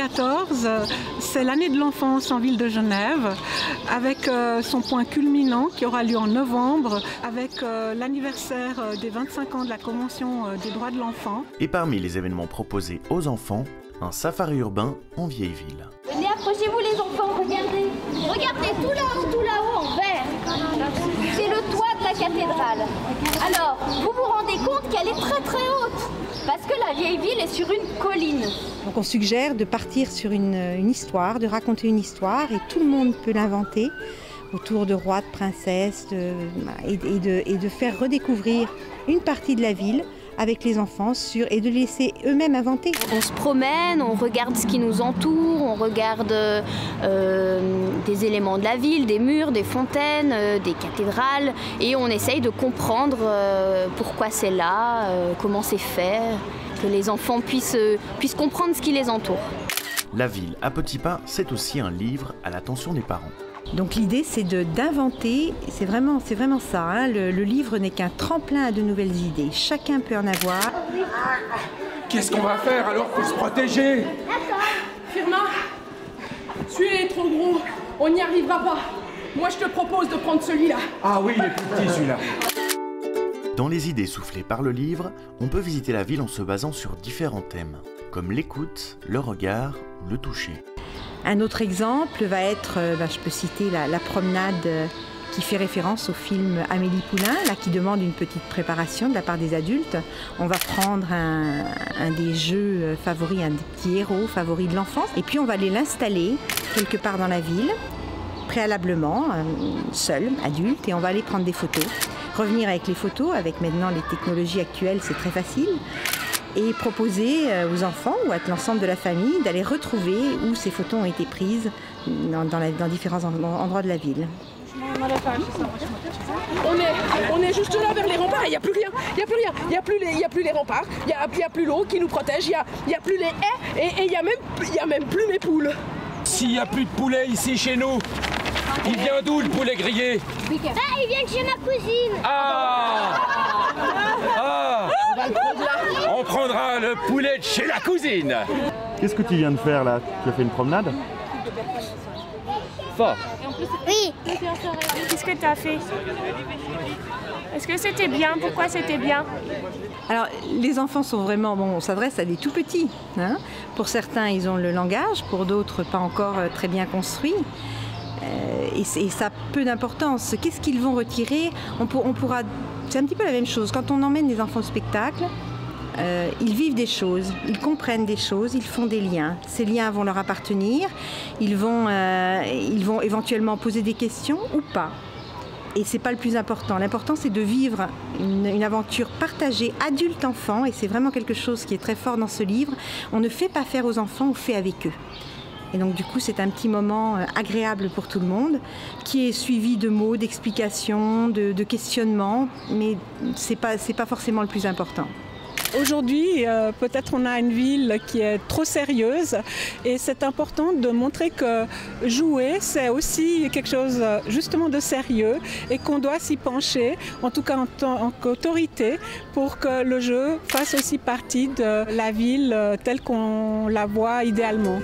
2014, c'est l'année de l'enfance en ville de Genève, avec son point culminant qui aura lieu en novembre, avec l'anniversaire des 25 ans de la Convention des droits de l'enfant. Et parmi les événements proposés aux enfants, un safari urbain en vieille ville. Venez, approchez-vous les enfants, regardez. Regardez, tout là-haut en vert. C'est le toit de la cathédrale. Alors, vous vous rendez compte qu'elle est très très haute, parce que la vieille ville est sur une colline. Donc on suggère de partir sur une histoire, de raconter une histoire, et tout le monde peut l'inventer autour de rois, de princesses, et de faire redécouvrir une partie de la ville avec les enfants et de laisser eux-mêmes inventer. On se promène, on regarde ce qui nous entoure, on regarde des éléments de la ville, des murs, des fontaines, des cathédrales, et on essaye de comprendre pourquoi c'est là, comment c'est fait, que les enfants puissent comprendre ce qui les entoure. La ville à petits pas, c'est aussi un livre à l'attention des parents. Donc l'idée c'est d'inventer, c'est vraiment ça, hein. Le livre n'est qu'un tremplin à de nouvelles idées, chacun peut en avoir. Qu'est-ce qu'on va faire alors pour se protéger? Firmin, celui-là est trop gros, on n'y arrivera pas. Moi je te propose de prendre celui-là. Ah oui, il est plus petit celui-là. Dans les idées soufflées par le livre, on peut visiter la ville en se basant sur différents thèmes, comme l'écoute, le regard ou le toucher. Un autre exemple va être, je peux citer la promenade qui fait référence au film Amélie Poulain, là, qui demande une petite préparation de la part des adultes. On va prendre un des jeux favoris, un des petits héros favoris de l'enfance, et puis on va aller l'installer quelque part dans la ville, préalablement, seul, adulte, et on va aller prendre des photos. Revenir avec les photos, avec maintenant les technologies actuelles, c'est très facile. Et proposer aux enfants ou à l'ensemble de la famille d'aller retrouver où ces photos ont été prises dans différents endroits de la ville. On est juste là vers les remparts et il n'y a plus rien. Il n'y a plus rien. Il n'y a plus les remparts, il n'y a plus l'eau qui nous protège, il n'y a plus les haies et il n'y a même plus mes poules. S'il n'y a plus de poulet ici chez nous, il vient d'où le poulet grillé? Il vient de chez ma cousine. Ah! On prendra le poulet de chez la cousine. Qu'est-ce que tu viens de faire là? Tu as fait une promenade? Fort. Oui. Qu'est-ce que tu as fait? Est-ce que c'était bien? Pourquoi c'était bien? Alors, les enfants sont vraiment, on s'adresse à des tout petits, hein. Pour certains, ils ont le langage, pour d'autres, pas encore très bien construit. Et ça a peu d'importance. Qu'est-ce qu'ils vont retirer? On pourra. C'est un petit peu la même chose. Quand on emmène les enfants au spectacle, ils vivent des choses, ils comprennent des choses, ils font des liens. Ces liens vont leur appartenir. Ils vont éventuellement poser des questions ou pas. Et c'est pas le plus important. L'important, c'est de vivre une aventure partagée, adulte-enfant, et c'est vraiment quelque chose qui est très fort dans ce livre. On ne fait pas faire aux enfants, on fait avec eux. Et donc du coup, c'est un petit moment agréable pour tout le monde, qui est suivi de mots, d'explications, de questionnements, mais c'est pas forcément le plus important. Aujourd'hui, peut-être on a une ville qui est trop sérieuse et c'est important de montrer que jouer, c'est aussi quelque chose justement de sérieux et qu'on doit s'y pencher, en tout cas en tant qu'autorité, pour que le jeu fasse aussi partie de la ville telle qu'on la voit idéalement.